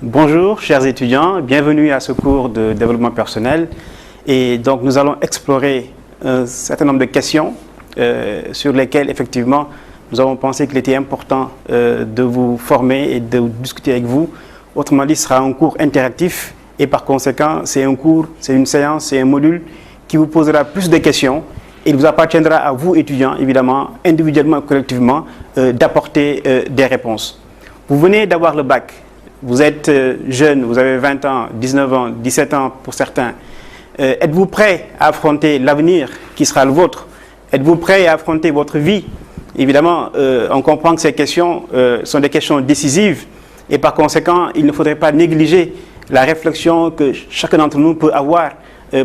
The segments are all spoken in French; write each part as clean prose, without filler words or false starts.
Bonjour chers étudiants, bienvenue à ce cours de développement personnel. Et donc nous allons explorer un certain nombre de questions sur lesquelles effectivement nous avons pensé qu'il était important de vous former et de discuter avec vous. Autrement dit, ce sera un cours interactif et par conséquent c'est un cours, c'est une séance, c'est un module qui vous posera plus de questions. Et il vous appartiendra à vous étudiants, évidemment, individuellement et collectivement, d'apporter des réponses. Vous venez d'avoir le bac. Vous êtes jeune, vous avez 20 ans, 19 ans, 17 ans pour certains. Êtes-vous prêt à affronter l'avenir qui sera le vôtre? Êtes-vous prêt à affronter votre vie? Évidemment, on comprend que ces questions sont des questions décisives et par conséquent, il ne faudrait pas négliger la réflexion que chacun d'entre nous peut avoir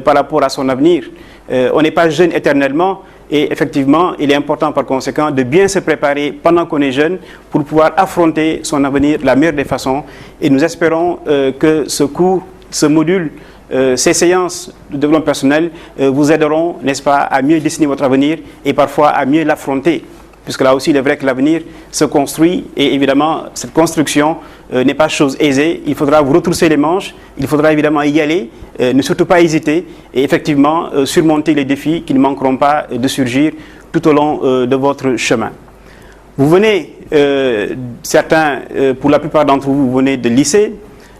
par rapport à son avenir. On n'est pas jeune éternellement. Et effectivement, il est important par conséquent de bien se préparer pendant qu'on est jeune pour pouvoir affronter son avenir de la meilleure des façons. Et nous espérons que ce cours, ce module, ces séances de développement personnel vous aideront, n'est-ce pas, à mieux dessiner votre avenir et parfois à mieux l'affronter. Puisque là aussi, il est vrai que l'avenir se construit et évidemment, cette construction n'est pas chose aisée. Il faudra vous retrousser les manches, il faudra évidemment y aller, ne surtout pas hésiter et effectivement surmonter les défis qui ne manqueront pas de surgir tout au long de votre chemin. Vous venez, certains, pour la plupart d'entre vous, vous venez de lycée,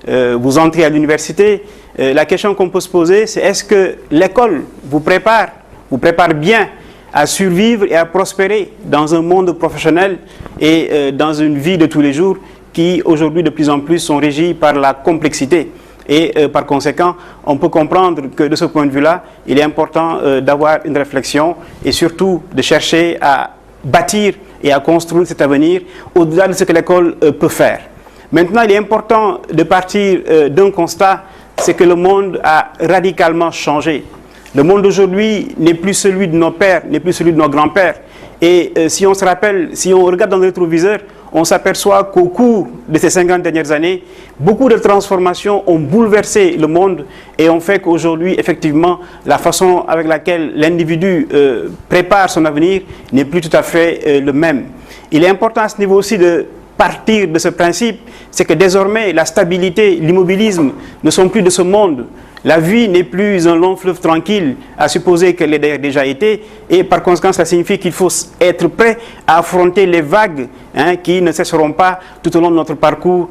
vous entrez à l'université. La question qu'on peut se poser, c'est est-ce que l'école vous prépare bien à survivre et à prospérer dans un monde professionnel et dans une vie de tous les jours qui aujourd'hui de plus en plus sont régies par la complexité. Et par conséquent, on peut comprendre que de ce point de vue-là, il est important d'avoir une réflexion et surtout de chercher à bâtir et à construire cet avenir au-delà de ce que l'école peut faire. Maintenant, il est important de partir d'un constat, c'est que le monde a radicalement changé. Le monde d'aujourd'hui n'est plus celui de nos pères, n'est plus celui de nos grands-pères. Et si on se rappelle, si on regarde dans le rétroviseur, on s'aperçoit qu'au cours de ces 50 dernières années, beaucoup de transformations ont bouleversé le monde et ont fait qu'aujourd'hui, effectivement, la façon avec laquelle l'individu prépare son avenir n'est plus tout à fait le même. Il est important à ce niveau aussi de partir de ce principe, c'est que désormais, la stabilité, l'immobilisme ne sont plus de ce monde. La vie n'est plus un long fleuve tranquille, à supposer qu'elle l'ait déjà été, et par conséquent, cela signifie qu'il faut être prêt à affronter les vagues qui ne cesseront pas tout au long de notre parcours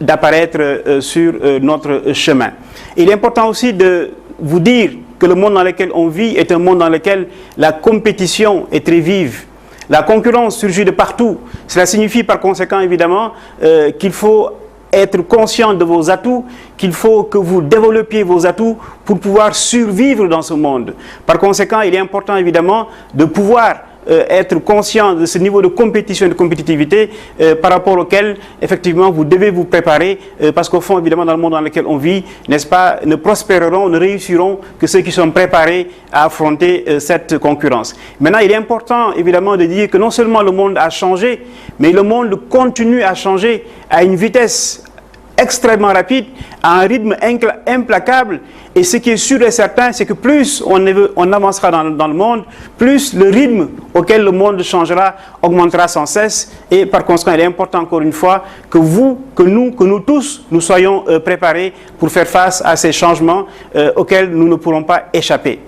d'apparaître sur notre chemin. Il est important aussi de vous dire que le monde dans lequel on vit est un monde dans lequel la compétition est très vive. La concurrence surgit de partout. Cela signifie par conséquent, évidemment, qu'il faut être conscient de vos atouts, qu'il faut que vous développiez vos atouts pour pouvoir survivre dans ce monde. Par conséquent, il est important évidemment de pouvoir être conscient de ce niveau de compétition et de compétitivité par rapport auquel effectivement vous devez vous préparer parce qu'au fond évidemment dans le monde dans lequel on vit, n'est-ce pas, ne prospéreront, ne réussiront que ceux qui sont préparés à affronter cette concurrence. Maintenant, il est important évidemment de dire que non seulement le monde a changé, mais le monde continue à changer à une vitesse extrêmement rapide, à un rythme implacable. Et ce qui est sûr et certain, c'est que plus on avancera dans le monde, plus le rythme auquel le monde changera augmentera sans cesse. Et par conséquent, il est important encore une fois que vous, que nous tous, nous soyons préparés pour faire face à ces changements auxquels nous ne pourrons pas échapper.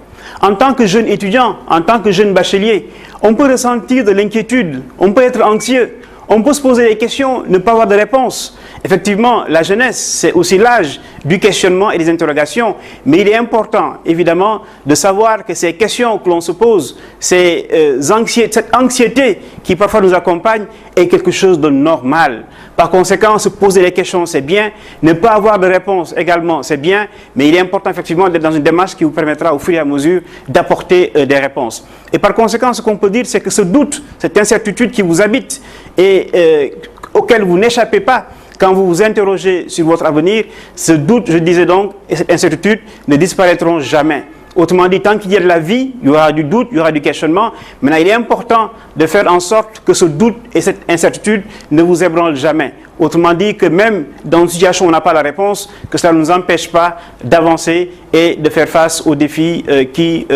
En tant que jeune étudiant, en tant que jeune bachelier, on peut ressentir de l'inquiétude, on peut être anxieux. On peut se poser des questions, ne pas avoir de réponse. Effectivement, la jeunesse, c'est aussi l'âge du questionnement et des interrogations. Mais il est important, évidemment, de savoir que ces questions que l'on se pose, cette anxiété qui parfois nous accompagne, est quelque chose de normal. Par conséquent, se poser des questions, c'est bien. Ne pas avoir de réponse également, c'est bien. Mais il est important, effectivement, d'être dans une démarche qui vous permettra, au fur et à mesure, d'apporter des réponses. Et par conséquent, ce qu'on peut dire, c'est que ce doute, cette incertitude qui vous habite et auquel vous n'échappez pas quand vous vous interrogez sur votre avenir, ce doute, je disais donc, et cette incertitude ne disparaîtront jamais. Autrement dit, tant qu'il y a de la vie, il y aura du doute, il y aura du questionnement. Maintenant, il est important de faire en sorte que ce doute et cette incertitude ne vous ébranlent jamais. Autrement dit, que même dans une situation où on n'a pas la réponse, que cela ne nous empêche pas d'avancer et de faire face aux défis qui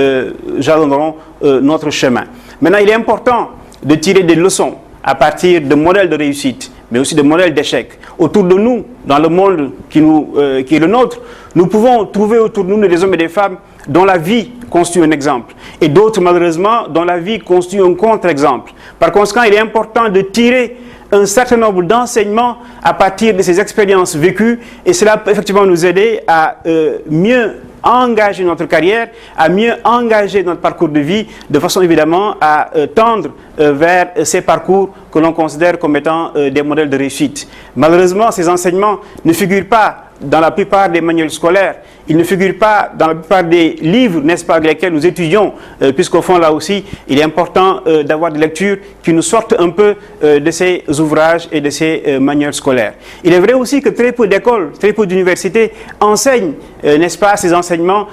jalonneront notre chemin. Maintenant, il est important de tirer des leçons à partir de modèles de réussite. mais aussi de modèles d'échec. Autour de nous, dans le monde qui est le nôtre, nous pouvons trouver autour de nous des hommes et des femmes dont la vie constitue un exemple, et d'autres, malheureusement, dont la vie constitue un contre-exemple. Par conséquent, il est important de tirer un certain nombre d'enseignements à partir de ces expériences vécues, et cela peut effectivement nous aider à mieux engager notre carrière, à mieux engager notre parcours de vie, de façon évidemment à tendre vers ces parcours que l'on considère comme étant des modèles de réussite. Malheureusement, ces enseignements ne figurent pas dans la plupart des manuels scolaires, ils ne figurent pas dans la plupart des livres, n'est-ce pas, avec lesquels nous étudions, puisqu'au fond, là aussi, il est important d'avoir des lectures qui nous sortent un peu de ces ouvrages et de ces manuels scolaires. Il est vrai aussi que très peu d'écoles, très peu d'universités enseignent, n'est-ce pas, ces enseignements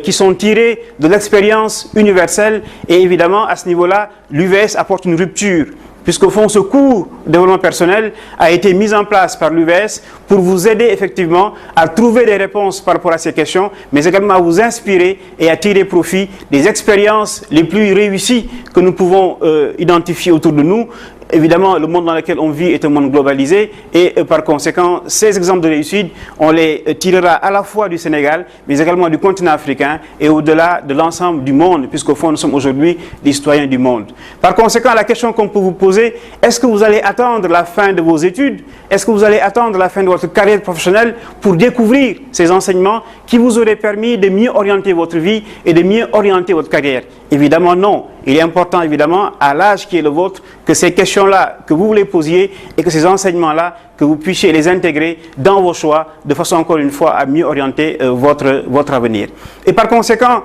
qui sont tirés de l'expérience universelle, et évidemment, à ce niveau-là, l'UVS apporte une rupture. Puisqu'au fond, ce cours de développement personnel a été mis en place par l'UVS pour vous aider effectivement à trouver des réponses par rapport à ces questions, mais également à vous inspirer et à tirer profit des expériences les plus réussies que nous pouvons identifier autour de nous. Évidemment, le monde dans lequel on vit est un monde globalisé, et par conséquent, ces exemples de réussite, on les tirera à la fois du Sénégal, mais également du continent africain et au-delà de l'ensemble du monde, puisqu'au fond, nous sommes aujourd'hui des citoyens du monde. Par conséquent, la question qu'on peut vous poser, est-ce que vous allez attendre la fin de vos études? Est-ce que vous allez attendre la fin de votre carrière professionnelle pour découvrir ces enseignements qui vous auraient permis de mieux orienter votre vie et de mieux orienter votre carrière? Évidemment, non. Il est important, évidemment, à l'âge qui est le vôtre, que ces questions-là, que vous les posiez, et que ces enseignements-là, que vous puissiez les intégrer dans vos choix, de façon, encore une fois, à mieux orienter votre avenir. Et par conséquent,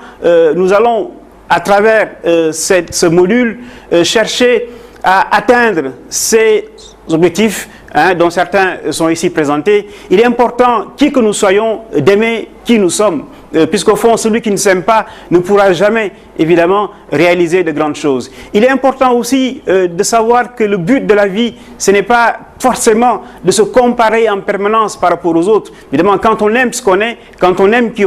nous allons, à travers ce module, chercher à atteindre ces objectifs, dont certains sont ici présentés. Il est important, qui que nous soyons, d'aimer qui nous sommes. Puisqu'au fond, celui qui ne s'aime pas ne pourra jamais, évidemment, réaliser de grandes choses. Il est important aussi de savoir que le but de la vie, ce n'est pas forcément de se comparer en permanence par rapport aux autres. Évidemment, quand on aime ce qu'on est, quand on aime qui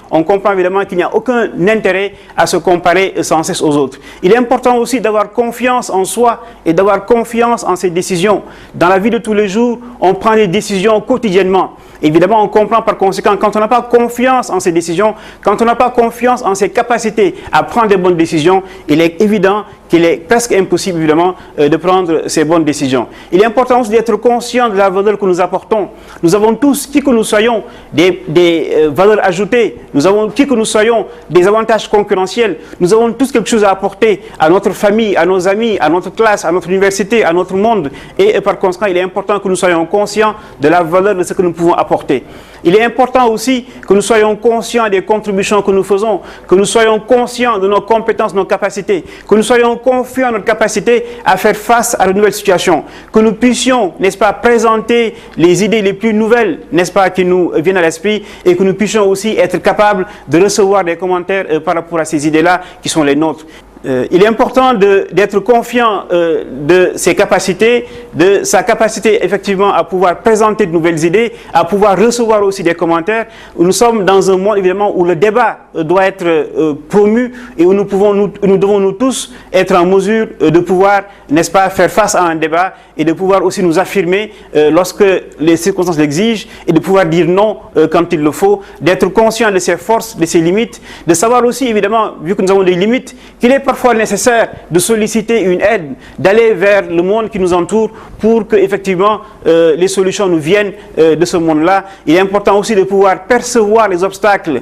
on comprend évidemment qu'il n'y a aucun intérêt à se comparer sans cesse aux autres. Il est important aussi d'avoir confiance en soi et d'avoir confiance en ses décisions. Dans la vie de tous les jours, on prend des décisions quotidiennement. Évidemment, on comprend par conséquent, quand on n'a pas confiance en ses décisions, quand on n'a pas confiance en ses capacités à prendre des bonnes décisions, il est évident qu'il est presque impossible, évidemment, de prendre ces bonnes décisions. Il est important aussi d'être conscient de la valeur que nous apportons. Nous avons tous, qui que nous soyons, des valeurs ajoutées. Nous avons, qui que nous soyons, des avantages concurrentiels. Nous avons tous quelque chose à apporter à notre famille, à nos amis, à notre classe, à notre université, à notre monde. Et par conséquent, il est important que nous soyons conscients de la valeur de ce que nous pouvons apporter. Il est important aussi que nous soyons conscients des contributions que nous faisons, que nous soyons conscients de nos compétences, nos capacités, que nous soyons confiants en notre capacité à faire face à de nouvelles situations, que nous puissions, n'est-ce pas, présenter les idées les plus nouvelles, n'est-ce pas, qui nous viennent à l'esprit, et que nous puissions aussi être capables de recevoir des commentaires par rapport à ces idées-là qui sont les nôtres. Il est important d'être confiant de ses capacités, de sa capacité effectivement à pouvoir présenter de nouvelles idées, à pouvoir recevoir aussi des commentaires. Nous sommes dans un monde évidemment où le débat doit être promu et où nous devons nous tous être en mesure de pouvoir, n'est-ce pas, faire face à un débat et de pouvoir aussi nous affirmer lorsque les circonstances l'exigent et de pouvoir dire non quand il le faut, d'être conscient de ses forces, de ses limites, de savoir aussi évidemment, vu que nous avons des limites, qu'il est parfois nécessaire de solliciter une aide, d'aller vers le monde qui nous entoure pour que effectivement les solutions nous viennent de ce monde-là. Il est important aussi de pouvoir percevoir les obstacles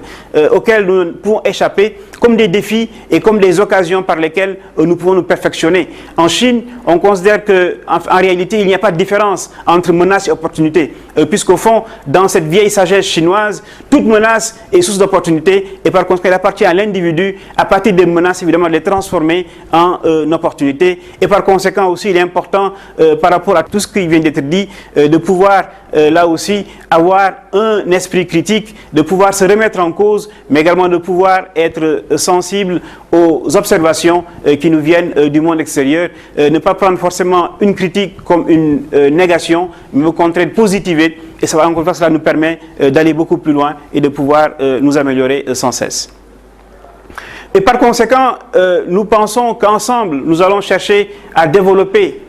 auxquels nous pouvons échapper comme des défis et comme des occasions par lesquelles nous pouvons nous perfectionner. En Chine, on considère qu'en réalité, il n'y a pas de différence entre menace et opportunité, puisqu'au fond, dans cette vieille sagesse chinoise, toute menace est source d'opportunité et par conséquent, il appartient à l'individu, à partir des menaces, évidemment, de les transformer en opportunité. Et par conséquent aussi, il est important, par rapport à tout ce qui vient d'être dit, de pouvoir, là aussi, avoir un esprit critique, de pouvoir se remettre en cause, mais également de pouvoir être sensible aux observations qui nous viennent du monde extérieur. Ne pas prendre forcément une critique comme une négation, mais au contraire positiver. Et ça va encore une fois, cela nous permet d'aller beaucoup plus loin et de pouvoir nous améliorer sans cesse. Et par conséquent, nous pensons qu'ensemble, nous allons chercher à développer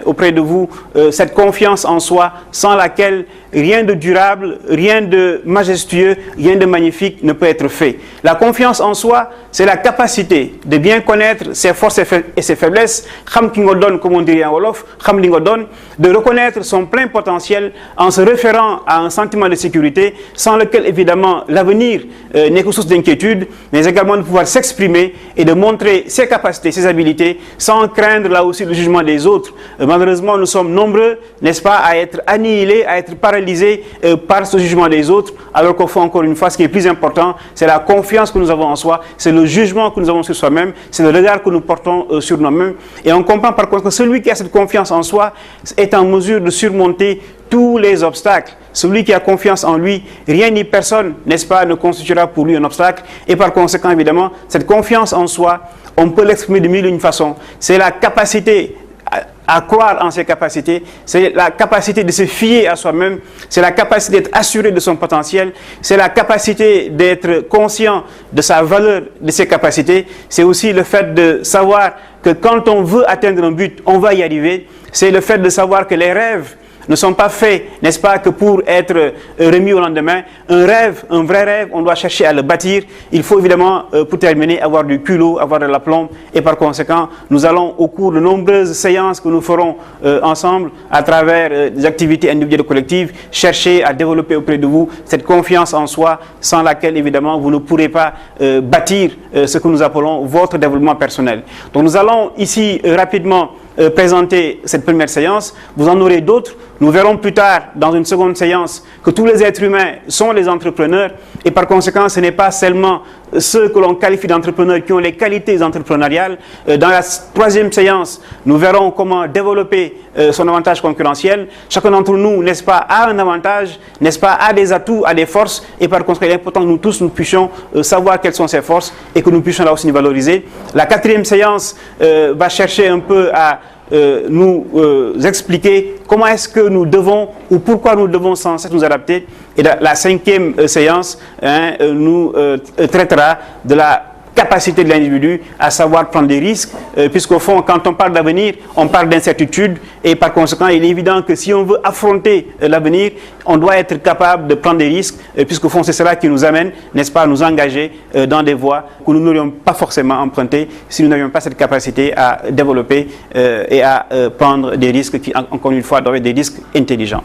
auprès de vous cette confiance en soi sans laquelle rien de durable, rien de majestueux, rien de magnifique ne peut être fait. La confiance en soi, c'est la capacité de bien connaître ses forces et ses faiblesses, comme on dirait en Wolof, de reconnaître son plein potentiel en se référant à un sentiment de sécurité sans lequel évidemment l'avenir n'est que source d'inquiétude, mais également de pouvoir s'exprimer et de montrer ses capacités, ses habiletés sans craindre là aussi le jugement des autres. Malheureusement, nous sommes nombreux, n'est-ce pas, à être annihilés, à être paralysés par ce jugement des autres, alors qu'au fond, encore une fois, ce qui est plus important, c'est la confiance que nous avons en soi, c'est le jugement que nous avons sur soi-même, c'est le regard que nous portons sur nous-mêmes. Et on comprend par contre que celui qui a cette confiance en soi est en mesure de surmonter tous les obstacles. Celui qui a confiance en lui, rien ni personne, n'est-ce pas, ne constituera pour lui un obstacle. Et par conséquent, évidemment, cette confiance en soi, on peut l'exprimer de mille et une façons. C'est la capacité à croire en ses capacités, c'est la capacité de se fier à soi-même, c'est la capacité d'être assuré de son potentiel, c'est la capacité d'être conscient de sa valeur, de ses capacités, c'est aussi le fait de savoir que quand on veut atteindre un but, on va y arriver, c'est le fait de savoir que les rêves ne sont pas faits, n'est-ce pas, que pour être remis au lendemain. Un rêve, un vrai rêve, on doit chercher à le bâtir. Il faut évidemment, pour terminer, avoir du culot, avoir de l'aplomb. Et par conséquent, nous allons, au cours de nombreuses séances que nous ferons ensemble, à travers des activités individuelles et collectives, chercher à développer auprès de vous cette confiance en soi, sans laquelle, évidemment, vous ne pourrez pas bâtir ce que nous appelons votre développement personnel. Donc nous allons ici rapidement présenter cette première séance. Vous en aurez d'autres. Nous verrons plus tard, dans une seconde séance, que tous les êtres humains sont les entrepreneurs et par conséquent, ce n'est pas seulement ceux que l'on qualifie d'entrepreneurs qui ont les qualités entrepreneuriales. Dans la troisième séance, nous verrons comment développer son avantage concurrentiel. Chacun d'entre nous, n'est-ce pas, a un avantage, n'est-ce pas, a des atouts, a des forces et par conséquent, il est important que nous tous, nous puissions savoir quelles sont ces forces et que nous puissions là aussi nous valoriser. La quatrième séance va chercher un peu à nous expliquer comment est-ce que nous devons ou pourquoi nous devons sans cesse nous adapter. Et la cinquième séance nous traitera de la capacité de l'individu à savoir prendre des risques, puisqu'au fond, quand on parle d'avenir, on parle d'incertitude, et par conséquent, il est évident que si on veut affronter l'avenir, on doit être capable de prendre des risques, puisqu'au fond, c'est cela qui nous amène, n'est-ce pas, à nous engager dans des voies que nous n'aurions pas forcément empruntées si nous n'avions pas cette capacité à développer et à prendre des risques qui, encore une fois, doivent être des risques intelligents.